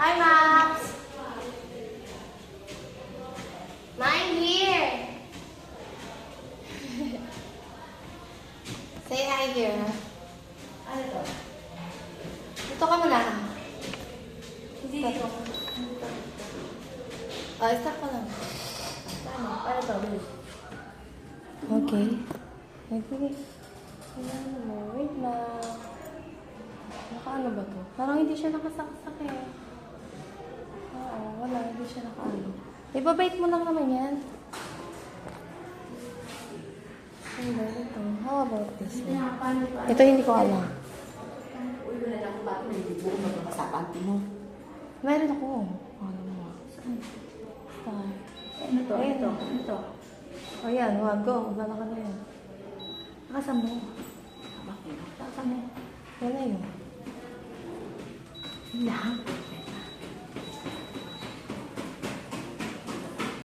Hi, Max! I'm here! Say hi here. Ano to? Dito ka muna. Hindi dito. Start ko lang. Ano to? Bilis. Okay. Okay. Ayan mo. Wait lang. Nakaano ba to? Parang hindi siya nakasaksak eh. Oo, wala. Hindi siya nakaano. Ibabait mo lang naman yan. Ano ito? How about this one? Ito hindi ko alam. Uy, wala na akong bato. Hindi mo magpapasapante mo. Meron ako. Ano mo? Star. Ano to? Ayan. Ito. Ano to? O yan, wag go. Wala ka na yan. Nakasan mo. Bakit? Nakasan mo. Yan na yun. Lang.